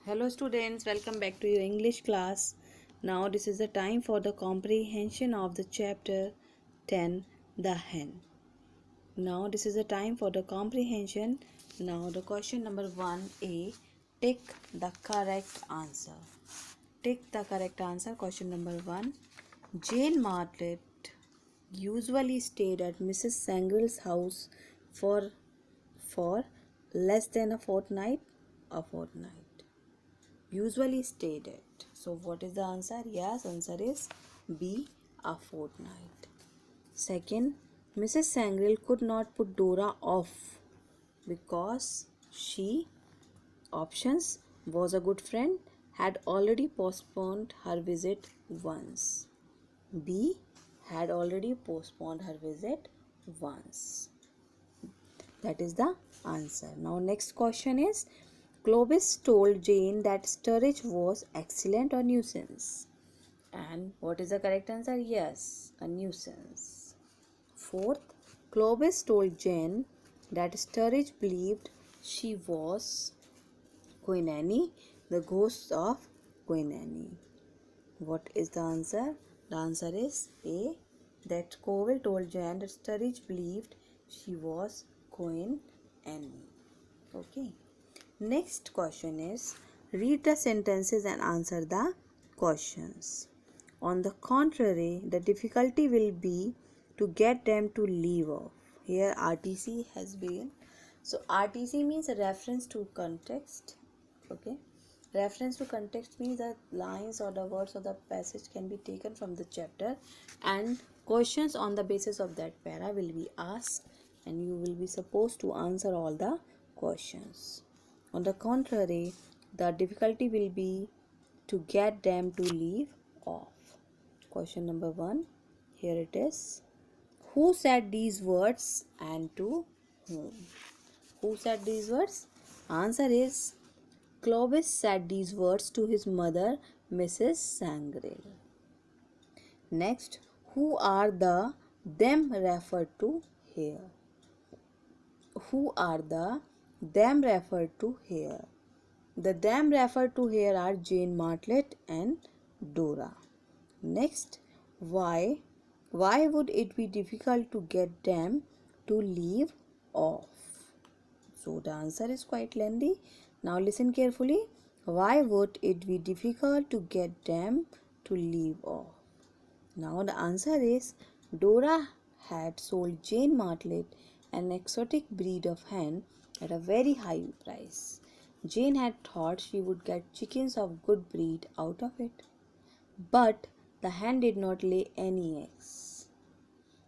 Hello students, welcome back to your English class. Now this is the time for the comprehension of the chapter 10, the hen. Now this is the time for the comprehension. Now the question number 1a, tick the correct answer. Tick the correct answer. Question number 1. Jane Martlet usually stayed at Mrs. Sangrill's house for less than a fortnight. Usually stayed at. So what is the answer? Yes, answer is B, a fortnight. Second, Mrs. Sangrill could not put Dora off because she, options, was a good friend, had already postponed her visit once. B, had already postponed her visit once. That is the answer. Now next question is, Clovis told Jane that Sturridge was excellent or nuisance. And what is the correct answer? Yes, a nuisance. Fourth, Clovis told Jane that Sturridge believed she was Queen Anne, the ghost of Queen Anne. What is the answer? The answer is A, that Clovis told Jane that Sturridge believed she was Queen Anne. Okay. Next question is, read the sentences and answer the questions. On the contrary, the difficulty will be to get them to leave off. Here RTC has been. So RTC means a reference to context. Okay. Reference to context means that lines or the words or the passage can be taken from the chapter and questions on the basis of that para will be asked and you will be supposed to answer all the questions. On the contrary, the difficulty will be to get them to leave off. Question number 1. Here it is. Who said these words and to whom? Who said these words? Answer is Clovis said these words to his mother, Mrs. Sangrill. Next, who are the them referred to here? Who are the them referred to here? The them referred to here are Jane Martlet and Dora. Next, why would it be difficult to get them to leave off? So the answer is quite lengthy. Now listen carefully. Why would it be difficult to get them to leave off? Now the answer is Dora had sold Jane Martlet an exotic breed of hen at a very high price. Jane had thought she would get chickens of good breed out of it. But the hen did not lay any eggs.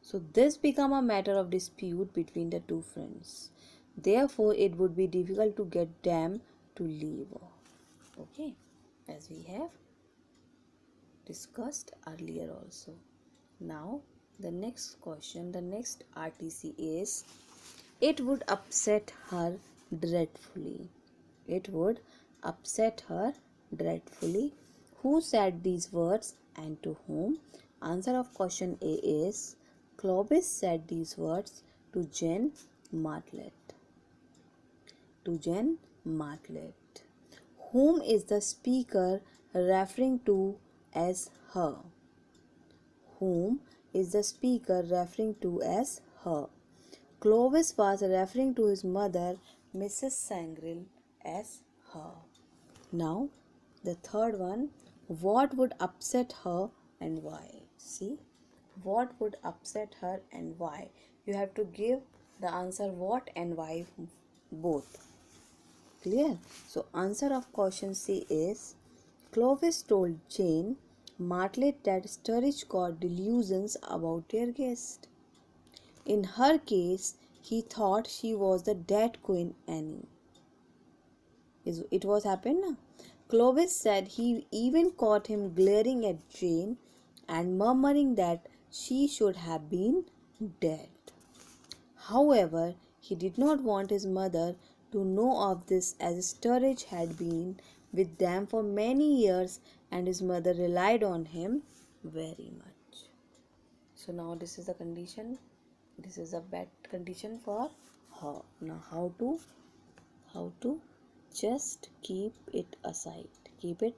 So this became a matter of dispute between the two friends. Therefore, it would be difficult to get them to leave off. Okay, as we have discussed earlier also. Now, the next question, the next RTC is, it would upset her dreadfully. It would upset her dreadfully. Who said these words and to whom? Answer of question A is Clovis said these words to Jane Martlet. To Jane Martlet. Whom is the speaker referring to as her? Whom is the speaker referring to as her? Clovis was referring to his mother, Mrs. Sangrill, as her. Now, the third one, what would upset her and why? See, what would upset her and why? You have to give the answer what and why both. Clear? So, answer of question C is Clovis told Jane Martlet that Sturridge got delusions about their guest. In her case, he thought she was the dead Queen Anne. It was happened now. Clovis said he even caught him glaring at Jane and murmuring that she should have been dead. However, he did not want his mother to know of this as Sturridge had been with them for many years and his mother relied on him very much. So now this is the condition. This is a bad condition for her. Now how to Just keep it aside. Keep it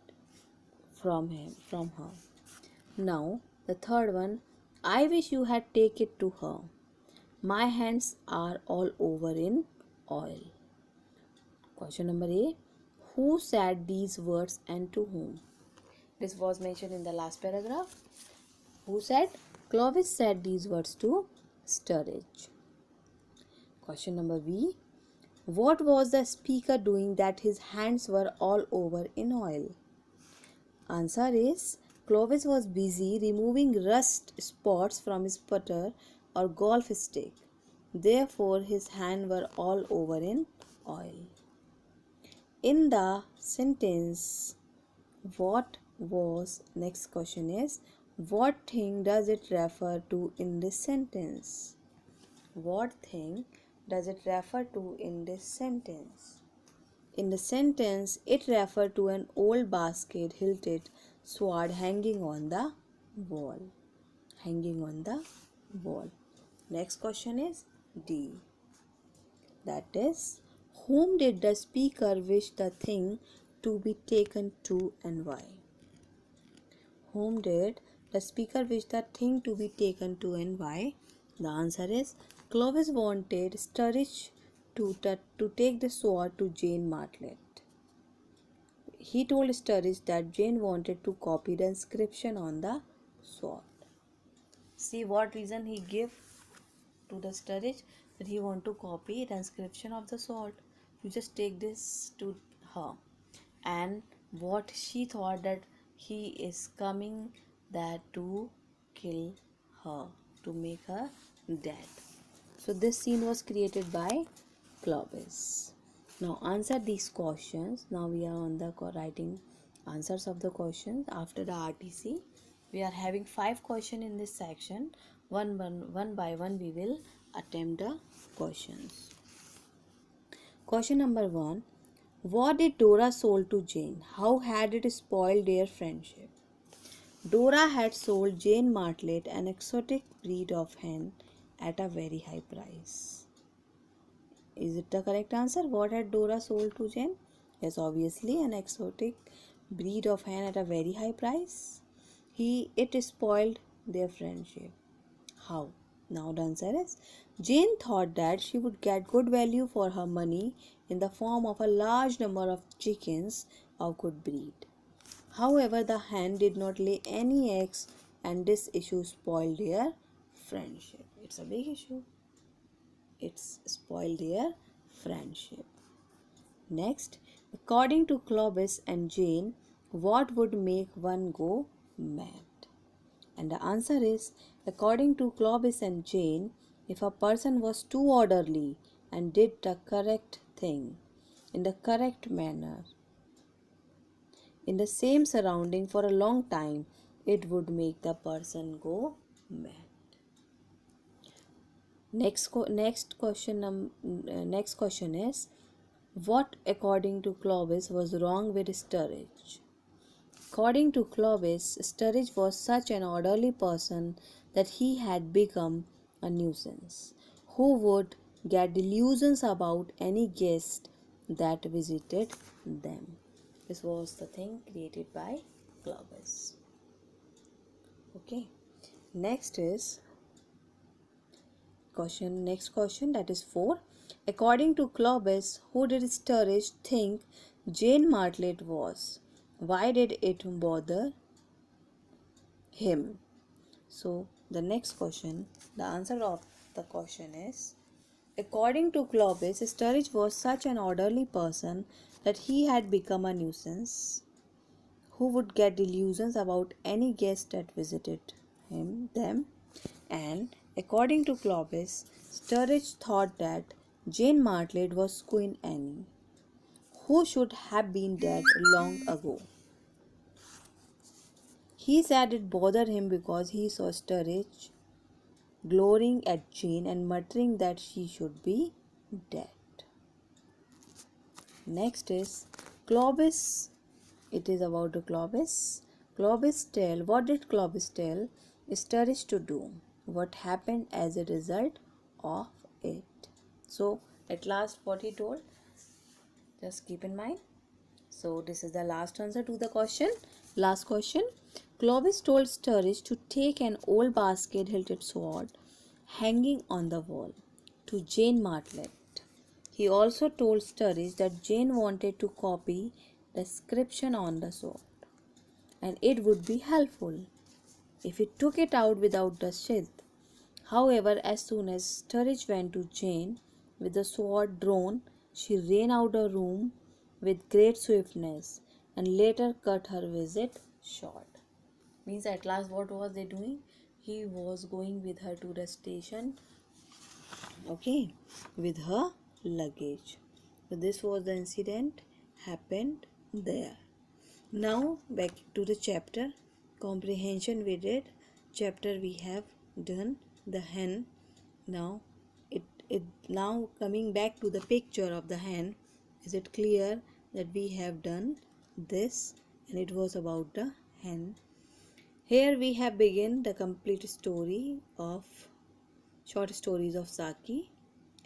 from him, from her. Now, the third one. I wish you had taken it to her. My hands are all over in oil. Question number A. Who said these words and to whom? This was mentioned in the last paragraph. Who said? Clovis said these words to Sturridge. Question number B. What was the speaker doing that his hands were all over in oil? Answer is Clovis was busy removing rust spots from his putter or golf stick. Therefore, his hands were all over in oil. In the sentence, what was, next question is, what thing does it refer to in this sentence? What thing does it refer to in this sentence? In the sentence, it refers to an old basket hilted sword hanging on the wall. Hanging on the wall. Next question is D. That is, whom did the speaker wish the thing to be taken to and why? Whom did the speaker wish the thing to be taken to and why? The answer is Clovis wanted Sturridge to take the sword to Jane Martlet. He told Sturridge that Jane wanted to copy the inscription on the sword. See what reason he gave to the Sturridge, that he want to copy the inscription of the sword. You just take this to her, and what she thought that he is coming that to kill her, to make her dead. So this scene was created by Clovis. Now answer these questions. Now we are on the writing answers of the questions after the RTC. We are having 5 questions in this section. One by one we will attempt the questions. Question number 1. What did Dora sold to Jane? How had it spoiled their friendship? Dora had sold Jane Martlet an exotic breed of hen at a very high price. Is it the correct answer? What had Dora sold to Jane? Yes, obviously an exotic breed of hen at a very high price. It spoiled their friendship. How? Now the answer is Jane thought that she would get good value for her money in the form of a large number of chickens of good breed. However, the hen did not lay any eggs, and this issue spoiled their friendship. It's a big issue. It's spoiled their friendship. Next, according to Clovis and Jane, what would make one go mad? And the answer is, according to Clovis and Jane, if a person was too orderly and did the correct thing in the correct manner, in the same surrounding for a long time, it would make the person go mad. Next question is, what according to Clovis was wrong with Sturridge? According to Clovis, Sturridge was such an orderly person that he had become a nuisance, who would get delusions about any guest that visited them. This was the thing created by Clovis. Okay. Next question, that is 4. According to Clovis, who did Sturridge think Jane Martlet was? Why did it bother him? So the next question, the answer of the question is, according to Clovis, Sturridge was such an orderly person that he had become a nuisance, who would get delusions about any guest that visited them. And according to Clovis, Sturridge thought that Jane Martlet was Queen Anne, who should have been dead long ago. He said it bothered him because he saw Sturridge glorying at Jane and muttering that she should be dead. Next is Clovis. It is about the Clovis. What did Clovis tell Sturridge to do? What happened as a result of it? So at last what he told? Just keep in mind. So this is the last answer to the question. Last question. Clovis told Sturridge to take an old basket-hilted sword hanging on the wall to Jane Martlet. He also told Sturridge that Jane wanted to copy the inscription on the sword, and it would be helpful if he took it out without the sheath. However, as soon as Sturridge went to Jane with the sword drawn, she ran out of the room with great swiftness and later cut her visit short. Means at last what was they doing? He was going with her to the station, okay, with her luggage. So this was the incident happened there. Now back to the chapter comprehension. We did chapter, we have done the hen. Now it now coming back to the picture of the hen. Is it clear that we have done this and it was about the hen? Here we have begun the complete story of short stories of Saki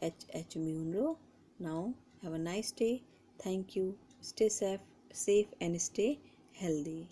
H. Munro. Now have a nice day. Thank you. Stay safe and stay healthy.